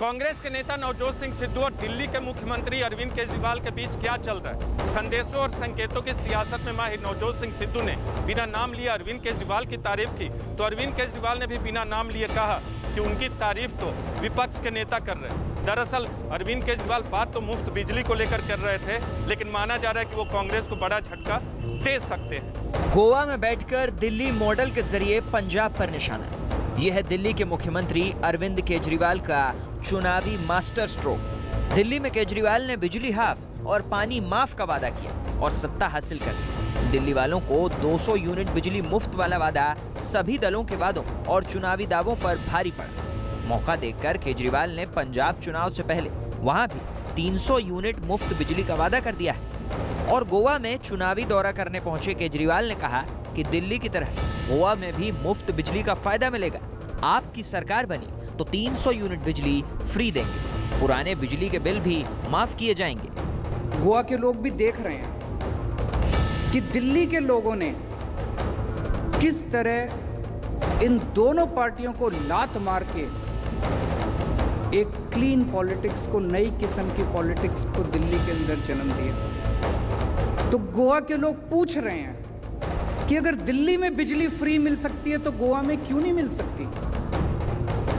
कांग्रेस के नेता नवजोत सिंह सिद्धू और दिल्ली के मुख्यमंत्री अरविंद केजरीवाल के बीच क्या चल रहा है? संदेशों और संकेतों की सियासत में माहिर नवजोत सिंह सिद्धू ने बिना नाम लिए अरविंद केजरीवाल की तारीफ की, तो अरविंद केजरीवाल ने भी बिना नाम लिए कहा कि उनकी तारीफ तो विपक्ष के नेता कर रहे हैं। दरअसल अरविंद केजरीवाल बात तो मुफ्त बिजली को लेकर कर रहे थे, लेकिन माना जा रहा है कि वो कांग्रेस को बड़ा झटका दे सकते हैं। गोवा में बैठकर दिल्ली मॉडल के जरिए पंजाब पर निशाना। यह है दिल्ली के मुख्यमंत्री अरविंद केजरीवाल का चुनावी मास्टर स्ट्रोक। दिल्ली में केजरीवाल ने बिजली हाफ और पानी माफ का वादा किया और सत्ता हासिल कर ली। दिल्ली वालों को 200 यूनिट बिजली मुफ्त वाला वादा सभी दलों के वादों और चुनावी दावों पर भारी पड़ा। मौका देखकर केजरीवाल ने पंजाब चुनाव से पहले वहां भी 300 यूनिट मुफ्त बिजली का वादा कर दिया है। और गोवा में चुनावी दौरा करने पहुंचे केजरीवाल ने कहा कि दिल्ली की तरह गोवा में भी मुफ्त बिजली का फायदा मिलेगा। आपकी सरकार बनी तो 300 यूनिट बिजली फ्री देंगे, पुराने बिजली के बिल भी माफ किए जाएंगे। गोवा के लोग भी देख रहे हैं कि दिल्ली के लोगों ने किस तरह इन दोनों पार्टियों को लात मार के एक क्लीन पॉलिटिक्स को, नई किस्म की पॉलिटिक्स को दिल्ली के अंदर जन्म दिया। तो गोवा के लोग पूछ रहे हैं कि अगर दिल्ली में बिजली फ्री मिल सकती है तो गोवा में क्यों नहीं मिल सकती?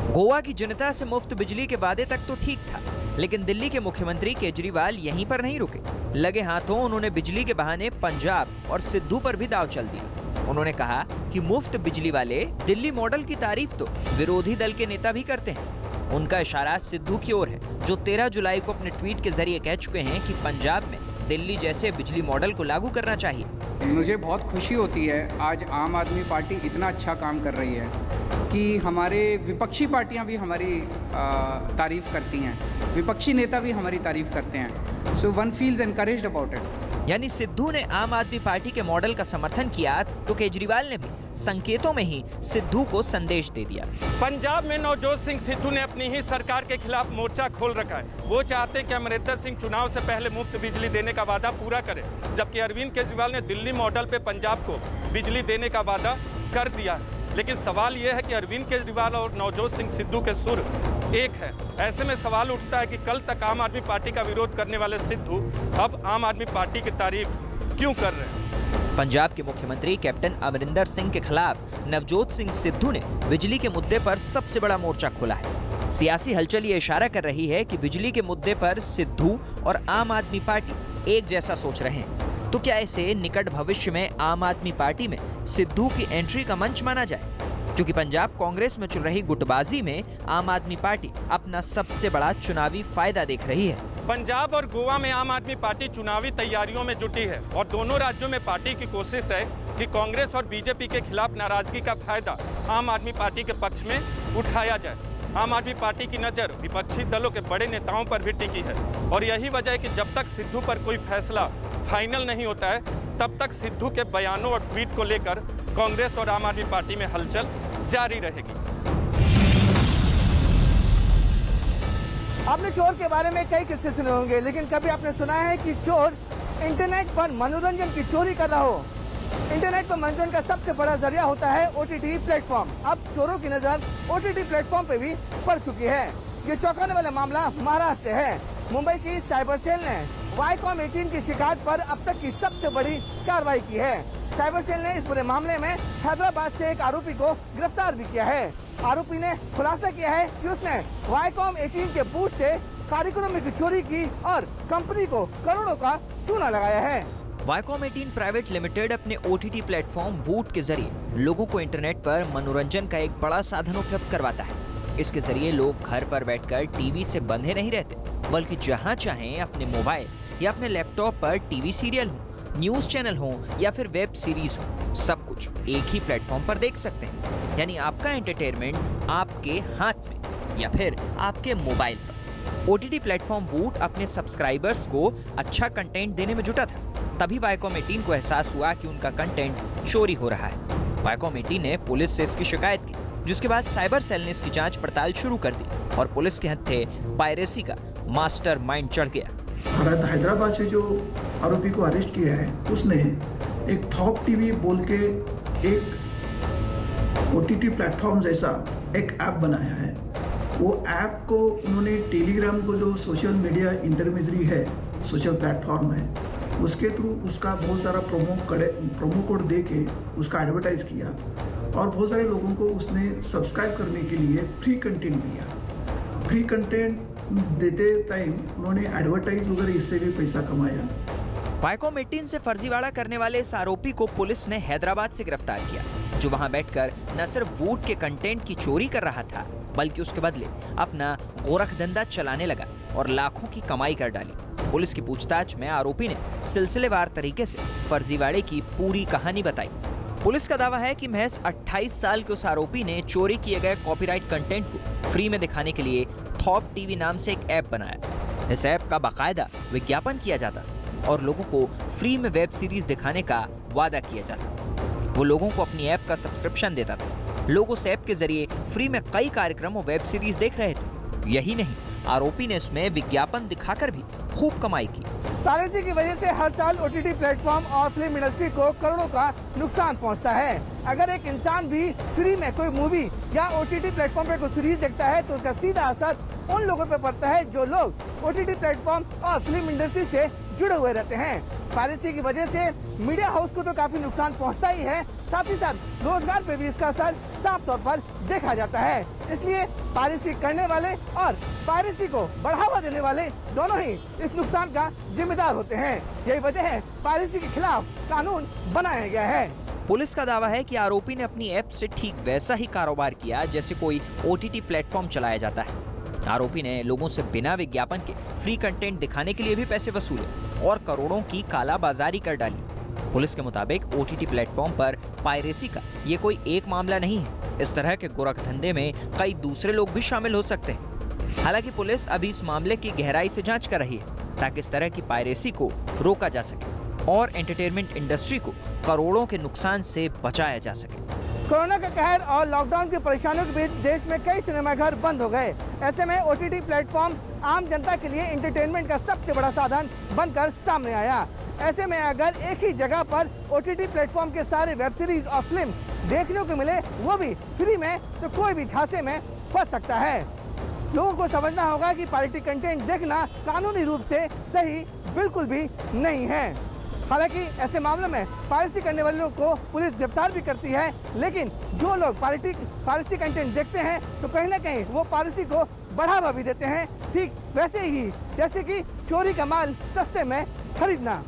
गोवा की जनता से मुफ्त बिजली के वादे तक तो ठीक था, लेकिन दिल्ली के मुख्यमंत्री केजरीवाल यहीं पर नहीं रुके। लगे हाथों उन्होंने बिजली के बहाने पंजाब और सिद्धू पर भी दांव चल दिया। उन्होंने कहा कि मुफ्त बिजली वाले दिल्ली मॉडल की तारीफ तो विरोधी दल के नेता भी करते हैं। उनका इशारा सिद्धू की ओर है, जो 13 जुलाई को अपने ट्वीट के जरिए कह चुके हैं कि पंजाब में दिल्ली जैसे बिजली मॉडल को लागू करना चाहिए। मुझे बहुत खुशी होती है आज आम आदमी पार्टी इतना अच्छा काम कर रही है कि हमारे विपक्षी पार्टियां भी हमारी तारीफ करती हैं, विपक्षी नेता भी हमारी तारीफ करते हैं। So one feels encouraged about it. यानी सिद्धू ने आम आदमी पार्टी के मॉडल का समर्थन किया तो केजरीवाल ने भी संकेतों में ही सिद्धू को संदेश दे दिया। पंजाब में नवजोत सिंह सिद्धू ने अपनी ही सरकार के खिलाफ मोर्चा खोल रखा है। वो चाहते हैं कि अमरिंदर सिंह चुनाव से पहले मुफ्त बिजली देने का वादा पूरा करे, जबकि अरविंद केजरीवाल ने दिल्ली मॉडल पे पंजाब को बिजली देने का वादा कर दिया है। लेकिन सवाल यह है कि अरविंद केजरीवाल और नवजोत सिंह सिद्धू के सुर एक है। ऐसे में सवाल उठता है कि कल तक आम आदमी पार्टी का विरोध करने वाले सिद्धू अब आम आदमी पार्टी की तारीफ क्यों कर रहे हैं? पंजाब के मुख्यमंत्री कैप्टन अमरिंदर सिंह के खिलाफ नवजोत सिंह सिद्धू ने बिजली के मुद्दे पर सबसे बड़ा मोर्चा खोला है। सियासी हलचल ये इशारा कर रही है कि बिजली के मुद्दे पर सिद्धू और आम आदमी पार्टी एक जैसा सोच रहे हैं। तो क्या इसे निकट भविष्य में आम आदमी पार्टी में सिद्धू की एंट्री का मंच माना जाए? क्योंकि पंजाब कांग्रेस में चल रही गुटबाजी में आम आदमी पार्टी अपना सबसे बड़ा चुनावी फायदा देख रही है। पंजाब और गोवा में आम आदमी पार्टी चुनावी तैयारियों में जुटी है और दोनों राज्यों में पार्टी की कोशिश है कि कांग्रेस और बीजेपी के खिलाफ नाराजगी का फायदा आम आदमी पार्टी के पक्ष में उठाया जाए। आम आदमी पार्टी की नज़र विपक्षी दलों के बड़े नेताओं पर भी टिकी है और यही वजह है कि जब तक सिद्धू पर कोई फैसला फाइनल नहीं होता है, तब तक सिद्धू के बयानों और ट्वीट को लेकर कांग्रेस और आम आदमी पार्टी में हलचल जारी रहेगी। आपने चोर के बारे में कई किस्से सुने होंगे, लेकिन कभी आपने सुना है कि चोर इंटरनेट पर मनोरंजन की चोरी कर रहा हो? इंटरनेट पर मनोरंजन का सबसे बड़ा जरिया होता है OTT प्लेटफॉर्म। अब चोरों की नजर OTT प्लेटफॉर्म पे भी पड़ चुकी है। ये चौंकाने वाला मामला महाराष्ट्र से है। मुंबई की साइबर सेल ने वाईकॉम 18 की शिकायत पर अब तक की सबसे बड़ी कार्रवाई की है। साइबर सेल ने इस पूरे मामले में हैदराबाद से एक आरोपी को गिरफ्तार भी किया है। आरोपी ने खुलासा किया है कि उसने वाईकॉम 18 के बूथ से कार्यक्रमों की चोरी की और कंपनी को करोड़ों का चूना लगाया है। वाईकॉम 18 प्राइवेट लिमिटेड अपने OTT प्लेटफॉर्म वूट के जरिए लोगों को इंटरनेट पर मनोरंजन का एक बड़ा साधन उपलब्ध करवाता है। इसके जरिए लोग घर पर बैठकर टीवी से बंधे नहीं रहते, बल्कि जहां चाहें अपने मोबाइल या अपने लैपटॉप पर टीवी सीरियल हो, न्यूज चैनल हो या फिर वेब सीरीज हो, सब कुछ एक ही प्लेटफॉर्म पर देख सकते हैं। यानी आपका एंटरटेनमेंट आपके हाथ में या फिर आपके मोबाइल पर। OTT प्लेटफॉर्म वूट अपने सब्सक्राइबर्स को अच्छा कंटेंट देने में जुटा था। तभी वाईकॉम 18 को एहसास हुआ कि उनका कंटेंट चोरी हो रहा है। वाईकॉम 18 ने पुलिस से इसकी शिकायत की, जिसके बाद साइबर सेल ने इसकी जांच पड़ताल शुरू कर दी और पुलिस के हत्थे पायरेसी का मास्टरमाइंड चढ़ गया। हैदराबाद से जो आरोपी को अरेस्ट किया है, उसने एक थॉक टीवी बोल के एक OTT प्लेटफॉर्म जैसा एक ऐप बनाया है वो ऐप को उन्होंने टेलीग्राम को जो सोशल मीडिया इंटरमीडिएट है, सोशल प्लेटफॉर्म है, उसके थ्रू उसका बहुत सारा प्रोमो कोड दे के उसका एडवर्टाइज किया और बहुत सारे लोगों को उसने सब्सक्राइब करने के लिए फ्री कंटेंट दिया। फ्री कंटेंट देते टाइम उन्होंने एडवर्टाइज वगैरह इससे भी पैसा कमाया। वायकॉम 18 से फर्जीवाड़ा करने वाले इस आरोपी को पुलिस ने हैदराबाद से गिरफ्तार किया, जो वहां बैठकर न सिर्फ वोट के कंटेंट की चोरी कर रहा था, बल्कि उसके बदले अपना गोरख धंधा चलाने लगा और लाखों की कमाई कर डाली। पुलिस की पूछताछ में आरोपी ने सिलसिलेवार तरीके से फर्जीवाड़े की पूरी कहानी बताई। पुलिस का दावा है कि महज 28 साल के उस आरोपी ने चोरी किए गए कॉपीराइट कंटेंट को फ्री में दिखाने के लिए थॉप टीवी नाम से एक ऐप बनाया। इस ऐप का बाकायदा विज्ञापन किया जाता और लोगों को फ्री में वेब सीरीज दिखाने का वादा किया जाता। वो लोगों को अपनी ऐप का सब्सक्रिप्शन देता था। लोग उस ऐप के जरिए फ्री में कई कार्यक्रम और वेब सीरीज देख रहे थे। यही नहीं, आरोपी ने इसमें विज्ञापन दिखाकर भी खूब कमाई की। पायरेसी की वजह से हर साल ओटीटी प्लेटफॉर्म और फिल्म इंडस्ट्री को करोड़ों का नुकसान पहुंचता है। अगर एक इंसान भी फ्री में कोई मूवी या ओटीटी प्लेटफॉर्म पे कोई सीरीज देखता है तो उसका सीधा असर उन लोगों पे पड़ता है जो लोग ओटीटी प्लेटफॉर्म और फिल्म इंडस्ट्री से जुड़े हुए रहते हैं। पायरेसी की वजह से मीडिया हाउस को तो काफी नुकसान पहुंचता ही है, साथ ही साथ रोजगार पे भी इसका असर साफ तौर पर देखा जाता है। इसलिए पायरेसी करने वाले और पायरेसी को बढ़ावा देने वाले दोनों ही इस नुकसान का जिम्मेदार होते हैं। यही वजह है पायरेसी के खिलाफ कानून बनाया गया है। पुलिस का दावा है कि आरोपी ने अपनी ऐप से ठीक वैसा ही कारोबार किया जैसे कोई ओटीटी प्लेटफॉर्म चलाया जाता है। आरोपी ने लोगों से बिना विज्ञापन के फ्री कंटेंट दिखाने के लिए भी पैसे वसूले और करोड़ों की कालाबाजारी कर डाली। पुलिस के मुताबिक ओटीटी प्लेटफॉर्म पर पायरेसी का ये कोई एक मामला नहीं है। इस तरह के गोरख धंधे में कई दूसरे लोग भी शामिल हो सकते हैं। हालांकि पुलिस अभी इस मामले की गहराई से जांच कर रही है ताकि इस तरह की पायरेसी को रोका जा सके और एंटरटेनमेंट इंडस्ट्री को करोड़ों के नुकसान से बचाया जा सके। कोरोना का कहर और लॉकडाउन की परेशानियों के बीच देश में कई सिनेमाघर बंद हो गए। ऐसे में ओटीटी प्लेटफॉर्म आम जनता के लिए एंटरटेनमेंट का सबसे बड़ा साधन बनकर सामने आया। ऐसे में अगर एक ही जगह पर ओटीटी प्लेटफॉर्म के सारे वेब सीरीज और फिल्म देखने को मिले, वो भी फ्री में, तो कोई भी झांसे में फंस सकता है। लोगों को समझना होगा कि पायरेटेड कंटेंट देखना कानूनी रूप से सही बिल्कुल भी नहीं है। हालांकि ऐसे मामलों में पायरेसी करने वाले लोगों को पुलिस गिरफ्तार भी करती है, लेकिन जो लोग पायरेसी कंटेंट देखते हैं तो कहीं ना कहीं वो पायरेसी को बढ़ावा भी देते हैं, ठीक वैसे ही जैसे कि चोरी का माल सस्ते में खरीदना।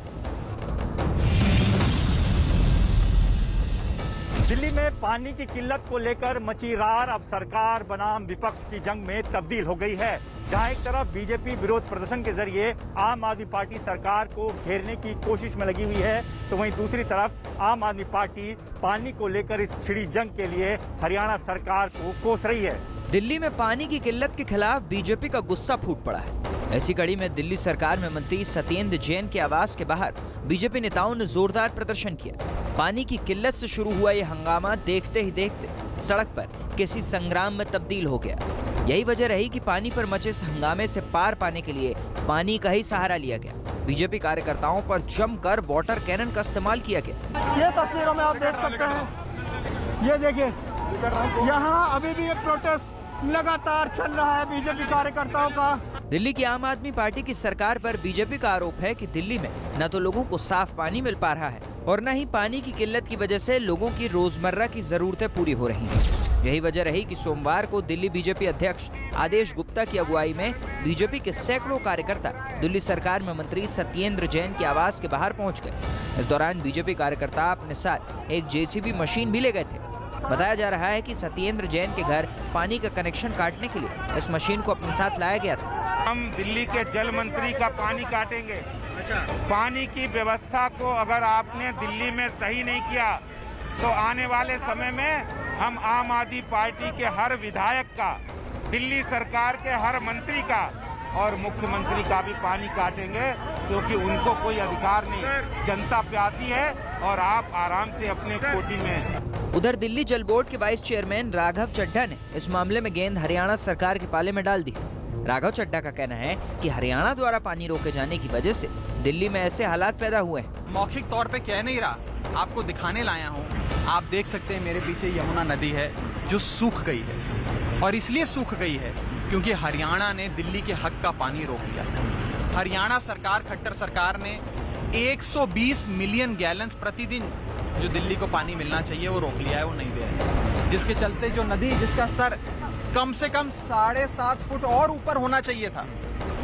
दिल्ली में पानी की किल्लत को लेकर मची रार अब सरकार बनाम विपक्ष की जंग में तब्दील हो गई है। जहां एक तरफ बीजेपी विरोध प्रदर्शन के जरिए आम आदमी पार्टी सरकार को घेरने की कोशिश में लगी हुई है, तो वहीं दूसरी तरफ आम आदमी पार्टी पानी को लेकर इस छिड़ी जंग के लिए हरियाणा सरकार को कोस रही है। दिल्ली में पानी की किल्लत के खिलाफ बीजेपी का गुस्सा फूट पड़ा है। ऐसी कड़ी में दिल्ली सरकार में मंत्री सत्येंद्र जैन के आवास के बाहर बीजेपी नेताओं ने जोरदार प्रदर्शन किया। पानी की किल्लत से शुरू हुआ ये हंगामा देखते ही देखते सड़क पर किसी संग्राम में तब्दील हो गया। यही वजह रही कि पानी पर मचे इस हंगामे से पार पाने के लिए पानी का ही सहारा लिया गया। बीजेपी कार्यकर्ताओं पर जमकर वाटर कैनन का इस्तेमाल किया गया। ये तस्वीरों में आप देख सकते हैं, ये देखिए, यहाँ अभी भी एक प्रोटेस्ट लगातार चल रहा है बीजेपी कार्यकर्ताओं का। दिल्ली की आम आदमी पार्टी की सरकार पर बीजेपी का आरोप है कि दिल्ली में न तो लोगों को साफ पानी मिल पा रहा है और न ही पानी की किल्लत की वजह से लोगों की रोजमर्रा की जरूरतें पूरी हो रही हैं। यही वजह रही कि सोमवार को दिल्ली बीजेपी अध्यक्ष आदेश गुप्ता की अगुवाई में बीजेपी के सैकड़ों कार्यकर्ता दिल्ली सरकार में मंत्री सत्येंद्र जैन के आवास के बाहर पहुंच गए। इस दौरान बीजेपी कार्यकर्ता अपने साथ एक जेसीबी मशीन भी ले गए थे। बताया जा रहा है कि सत्येंद्र जैन के घर पानी का कनेक्शन काटने के लिए इस मशीन को अपने साथ लाया गया था। हम दिल्ली के जल मंत्री का पानी काटेंगे। पानी की व्यवस्था को अगर आपने दिल्ली में सही नहीं किया तो आने वाले समय में हम आम आदमी पार्टी के हर विधायक का, दिल्ली सरकार के हर मंत्री का और मुख्यमंत्री का भी पानी काटेंगे, क्योंकि उनको कोई अधिकार नहीं। जनता प्यासी है और आप आराम से अपने कोठी में। उधर दिल्ली जल बोर्ड के वाइस चेयरमैन राघव चड्ढा ने इस मामले में गेंद हरियाणा सरकार के पाले में डाल दी। राघव चड्ढा का कहना है कि हरियाणा द्वारा पानी रोके जाने की वजह से दिल्ली में ऐसे हालात पैदा हुए हैं। मौखिक तौर पे कह नहीं रहा, आपको दिखाने लाया हूँ। आप देख सकते हैं मेरे पीछे यमुना नदी है जो सूख गई है, और इसलिए सूख गई है क्योंकि हरियाणा ने दिल्ली के हक का पानी रोक लिया। हरियाणा सरकार, खट्टर सरकार ने 120 मिलियन गैलन्स प्रतिदिन जो दिल्ली को पानी मिलना चाहिए वो रोक लिया है, वो नहीं दे रहे हैं। जिसके चलते जो नदी जिसका स्तर कम से कम 7.5 फुट और ऊपर होना चाहिए था,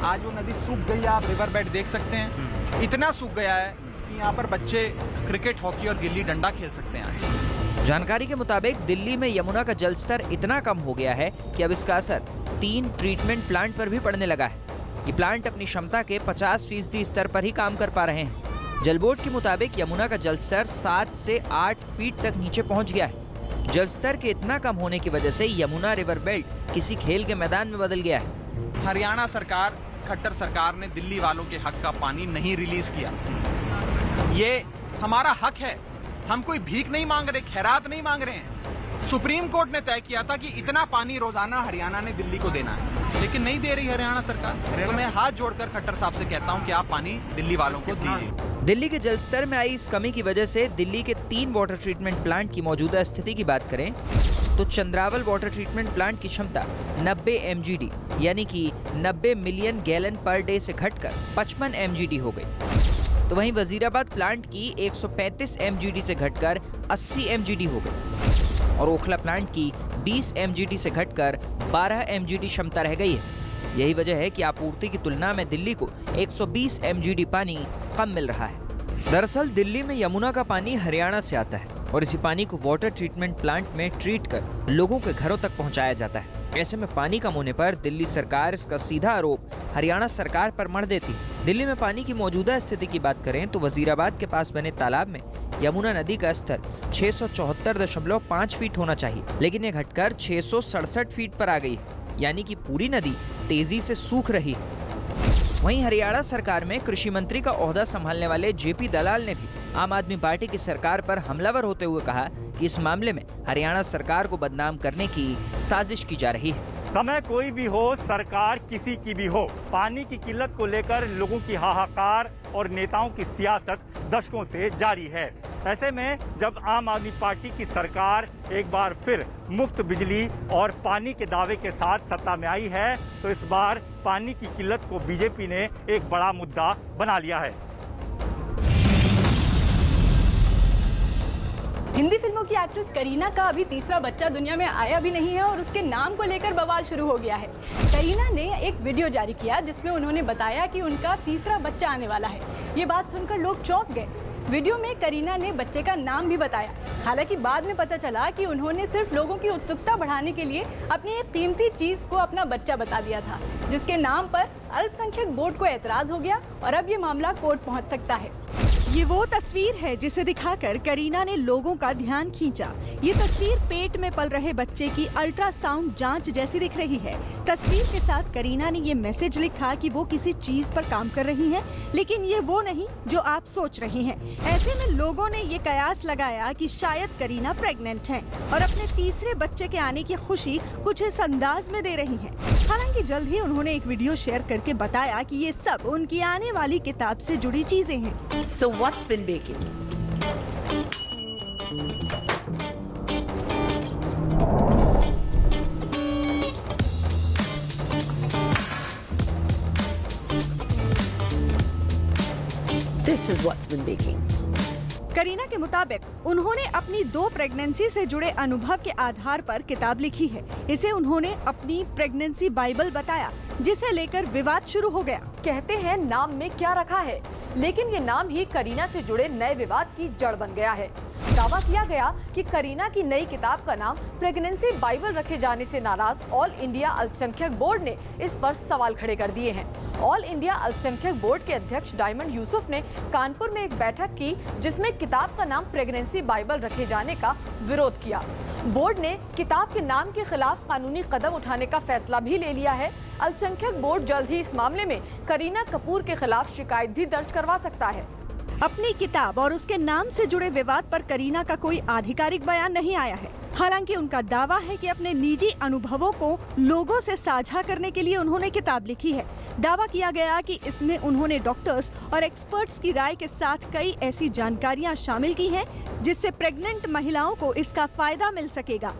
आज वो नदी सूख गई है। आप रिवर बेड देख सकते हैं, इतना सूख गया है कि यहाँ पर बच्चे क्रिकेट, हॉकी और गिल्ली डंडा खेल सकते हैं आज। जानकारी के मुताबिक दिल्ली में यमुना का जलस्तर इतना कम हो गया है कि अब इसका असर 3 ट्रीटमेंट प्लांट पर भी पड़ने लगा है। ये प्लांट अपनी क्षमता के 50% स्तर पर ही काम कर पा रहे हैं। जल बोर्ड के मुताबिक यमुना का जलस्तर 7 से 8 फीट तक नीचे पहुंच गया है। जलस्तर के इतना कम होने की वजह से यमुना रिवर बेल्ट किसी खेल के मैदान में बदल गया है। हरियाणा सरकार, खट्टर सरकार ने दिल्ली वालों के हक का पानी नहीं रिलीज किया। ये हमारा हक है, हम कोई भीख नहीं मांग रहे, खैरात नहीं मांग रहे हैं। सुप्रीम कोर्ट ने तय किया था कि इतना पानी रोजाना हरियाणा ने दिल्ली को देना है, लेकिन नहीं दे रही हरियाणा सरकार। तो मैं हाथ जोड़कर खट्टर साहब से कहता हूं कि आप पानी दिल्ली वालों को दीजिए। दिल्ली के जलस्तर में आई इस कमी की वजह से दिल्ली के 3 वाटर ट्रीटमेंट प्लांट की मौजूदा स्थिति की बात करें तो चंद्रावल वाटर ट्रीटमेंट प्लांट की क्षमता 90 MGD यानी कि 90 मिलियन गैलन पर डे से घटकर 55 MGD हो गई। तो वहीं वजीराबाद प्लांट की 135 MGD से घटकर 80 MGD हो गई और ओखला प्लांट की 20 MGD से घटकर 12 MGD क्षमता रह गई है। यही वजह है कि आपूर्ति की तुलना में दिल्ली को 120 MGD पानी कम मिल रहा है। दरअसल दिल्ली में यमुना का पानी हरियाणा से आता है और इसी पानी को वाटर ट्रीटमेंट प्लांट में ट्रीट कर लोगों के घरों तक पहुंचाया जाता है। ऐसे में पानी कम होने पर दिल्ली सरकार इसका सीधा आरोप हरियाणा सरकार पर मढ़ देती है। दिल्ली में पानी की मौजूदा स्थिति की बात करें तो वजीराबाद के पास बने तालाब में यमुना नदी का स्तर 674.5 फीट होना चाहिए, लेकिन ये घटकर 667 फीट पर आ गई है, यानी कि पूरी नदी तेजी से सूख रही है। वहीं हरियाणा सरकार में कृषि मंत्री का ओहदा संभालने वाले जेपी दलाल ने भी आम आदमी पार्टी की सरकार पर हमलावर होते हुए कहा कि इस मामले में हरियाणा सरकार को बदनाम करने की साजिश की जा रही है। समय कोई भी हो, सरकार किसी की भी हो, पानी की किल्लत को लेकर लोगों की हाहाकार और नेताओं की सियासत दशकों से जारी है। ऐसे में जब आम आदमी पार्टी की सरकार एक बार फिर मुफ्त बिजली और पानी के दावे के साथ सत्ता में आई है, तो इस बार पानी की किल्लत को बीजेपी ने एक बड़ा मुद्दा बना लिया है। हिंदी फिल्मों की एक्ट्रेस करीना का अभी तीसरा बच्चा दुनिया में आया भी नहीं है और उसके नाम को लेकर बवाल शुरू हो गया है। करीना ने एक वीडियो जारी किया जिसमें उन्होंने बताया कि उनका तीसरा बच्चा आने वाला है। ये बात सुनकर लोग चौंक गए। वीडियो में करीना ने बच्चे का नाम भी बताया। हालांकि बाद में पता चला कि उन्होंने सिर्फ लोगों की उत्सुकता बढ़ाने के लिए अपनी एक कीमती चीज को अपना बच्चा बता दिया था, जिसके नाम पर अल्पसंख्यक बोर्ड को एतराज हो गया और अब ये मामला कोर्ट पहुंच सकता है। ये वो तस्वीर है जिसे दिखाकर करीना ने लोगों का ध्यान खींचा। ये तस्वीर पेट में पल रहे बच्चे की अल्ट्रासाउंड जांच जैसी दिख रही है। तस्वीर के साथ करीना ने ये मैसेज लिखा कि वो किसी चीज पर काम कर रही हैं, लेकिन ये वो नहीं जो आप सोच रही हैं। ऐसे में लोगों ने ये कयास लगाया कि शायद करीना प्रेग्नेंट हैं और अपने तीसरे बच्चे के आने की खुशी कुछ इस अंदाज में दे रही हैं। हालांकि जल्द ही उन्होंने एक वीडियो शेयर करके बताया कि ये सब उनकी आने वाली किताब से जुड़ी चीजें हैं। So what's been baking? This is what's been baking. Kareena के मुताबिक उन्होंने अपनी 2 प्रेगनेंसी से जुड़े अनुभव के आधार पर किताब लिखी है। इसे उन्होंने अपनी प्रेगनेंसी बाइबल बताया, जिसे लेकर विवाद शुरू हो गया। कहते हैं नाम में क्या रखा है, लेकिन ये नाम ही करीना से जुड़े नए विवाद की जड़ बन गया है। दावा किया गया कि करीना की नई किताब का नाम प्रेगनेंसी बाइबल रखे जाने से नाराज ऑल इंडिया अल्पसंख्यक बोर्ड ने इस पर सवाल खड़े कर दिए हैं। ऑल इंडिया अल्पसंख्यक बोर्ड के अध्यक्ष डायमंड यूसुफ ने कानपुर में एक बैठक की, जिसमें किताब का नाम प्रेगनेंसी बाइबल रखे जाने का विरोध किया। बोर्ड ने किताब के नाम के खिलाफ कानूनी कदम उठाने का फैसला भी ले लिया है। अल्पसंख्यक बोर्ड जल्द ही इस मामले में करीना कपूर के खिलाफ शिकायत भी दर्ज करवा सकता है। अपनी किताब और उसके नाम से जुड़े विवाद पर करीना का कोई आधिकारिक बयान नहीं आया है। हालांकि उनका दावा है कि अपने निजी अनुभवों को लोगों से साझा करने के लिए उन्होंने किताब लिखी है। दावा किया गया कि इसमें उन्होंने डॉक्टर्स और एक्सपर्ट्स की राय के साथ कई ऐसी जानकारियां शामिल की हैं, जिससे प्रेग्नेंट महिलाओं को इसका फायदा मिल सकेगा।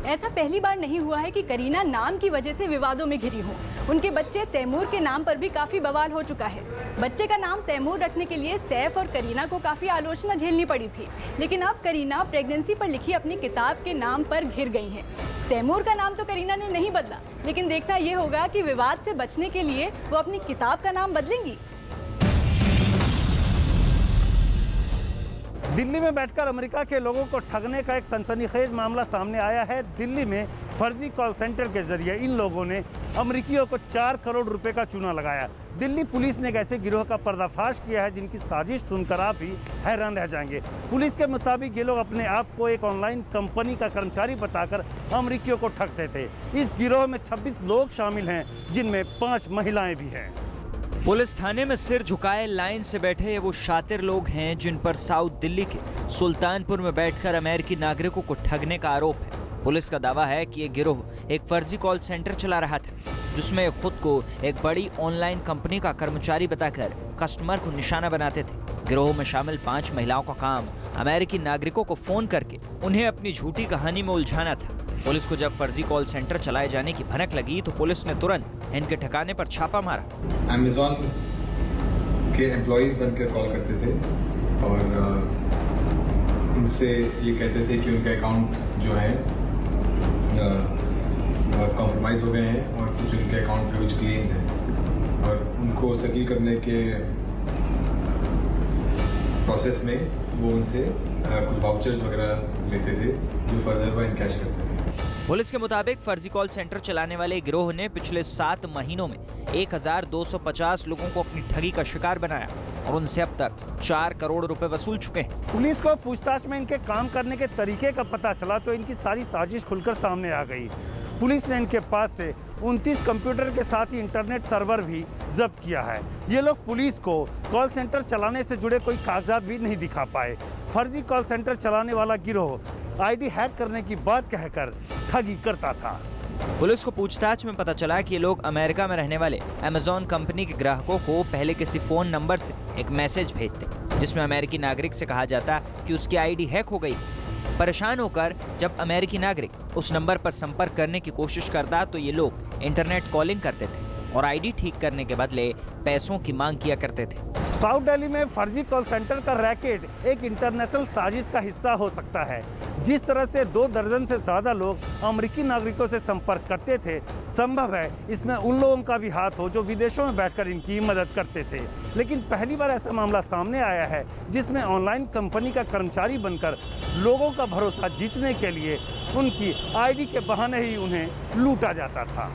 ऐसा पहली बार नहीं हुआ है कि करीना नाम की वजह से विवादों में घिरी हों। उनके बच्चे तैमूर के नाम पर भी काफी बवाल हो चुका है। बच्चे का नाम तैमूर रखने के लिए सैफ और करीना को काफी आलोचना झेलनी पड़ी थी, लेकिन अब करीना प्रेगनेंसी पर लिखी अपनी किताब के नाम पर घिर गई हैं। तैमूर का नाम तो करीना ने नहीं बदला, लेकिन देखना ये होगा कि विवाद से बचने के लिए वो अपनी किताब का नाम बदलेंगी। दिल्ली में बैठकर अमेरिका के लोगों को ठगने का एक सनसनीखेज मामला सामने आया है। दिल्ली में फर्जी कॉल सेंटर के जरिए इन लोगों ने अमेरिकियों को 4 करोड़ रुपए का चूना लगाया। दिल्ली पुलिस ने एक ऐसे गिरोह का पर्दाफाश किया है जिनकी साजिश सुनकर आप ही हैरान रह जाएंगे। पुलिस के मुताबिक ये लोग अपने आप को एक ऑनलाइन कंपनी का कर्मचारी बताकर अमेरिकियों को ठगते थे। इस गिरोह में 26 लोग शामिल हैं, जिनमें 5 महिलाएं भी हैं। पुलिस थाने में सिर झुकाए लाइन से बैठे ये वो शातिर लोग हैं जिन पर साउथ दिल्ली के सुल्तानपुर में बैठकर अमेरिकी नागरिकों को ठगने का आरोप है। पुलिस का दावा है कि ये गिरोह एक फर्जी कॉल सेंटर चला रहा था, जिसमें खुद को एक बड़ी ऑनलाइन कंपनी का कर्मचारी बताकर कस्टमर को निशाना बनाते थे। गिरोह में शामिल 5 महिलाओं का काम अमेरिकी नागरिकों को फोन करके उन्हें अपनी झूठी कहानी में उलझाना था। पुलिस को जब फर्जी कॉल सेंटर चलाए जाने की भनक लगी तो पुलिस ने तुरंत इनके ठिकाने पर छापा मारा। अमेज़न के एम्प्लॉइज बनकर कॉल करते थे और उनसे ये कहते थे कि उनका अकाउंट जो है कॉम्प्रोमाइज हो गए हैं और कुछ उनके अकाउंट पे कुछ क्लेम्स हैं और उनको सेटल करने के प्रोसेस में वो उनसे कुछ वाउचर्स वगैरह लेते थे जो फर्दर वह इनकैश करते थे। पुलिस के मुताबिक फर्जी कॉल सेंटर चलाने वाले गिरोह ने पिछले 7 महीनों में 1250 लोगों को अपनी ठगी का शिकार बनाया और उनसे अब तक 4 करोड़ रुपए वसूल चुके हैं। पुलिस को पूछताछ में इनके काम करने के तरीके का पता चला तो इनकी सारी साजिश खुलकर सामने आ गई। पुलिस ने इनके पास से 29 कंप्यूटर के साथ ही इंटरनेट सर्वर भी जब्त किया है। ये लोग पुलिस को कॉल सेंटर चलाने से जुड़े कोई कागजात भी नहीं दिखा पाए। फर्जी कॉल सेंटर चलाने वाला गिरोह आईडी हैक करने की बात कहकर ठगी करता था। पुलिस को पूछताछ में पता चला कि ये लोग अमेरिका में रहने वाले अमेज़न कंपनी के ग्राहकों को पहले किसी फोन नंबर से एक मैसेज भेजते, जिसमें अमेरिकी नागरिक से कहा जाता कि उसकी आईडी हैक हो गई। परेशान होकर जब अमेरिकी नागरिक उस नंबर पर संपर्क करने की कोशिश करता तो ये लोग इंटरनेट कॉलिंग करते थे और आईडी ठीक करने के बदले पैसों की मांग किया करते थे। साउथ दिल्ली में फर्जी कॉल सेंटर का रैकेट एक इंटरनेशनल साजिश का हिस्सा हो सकता है। जिस तरह से 2 दर्जन से ज्यादा लोग अमेरिकी नागरिकों से संपर्क करते थे, संभव है इसमें उन लोगों का भी हाथ हो जो विदेशों में बैठकर इनकी मदद करते थे। लेकिन पहली बार ऐसा मामला सामने आया है जिसमें ऑनलाइन कंपनी का कर्मचारी बनकर लोगों का भरोसा जीतने के लिए उनकी आईडी के बहाने ही उन्हें लूटा जाता था।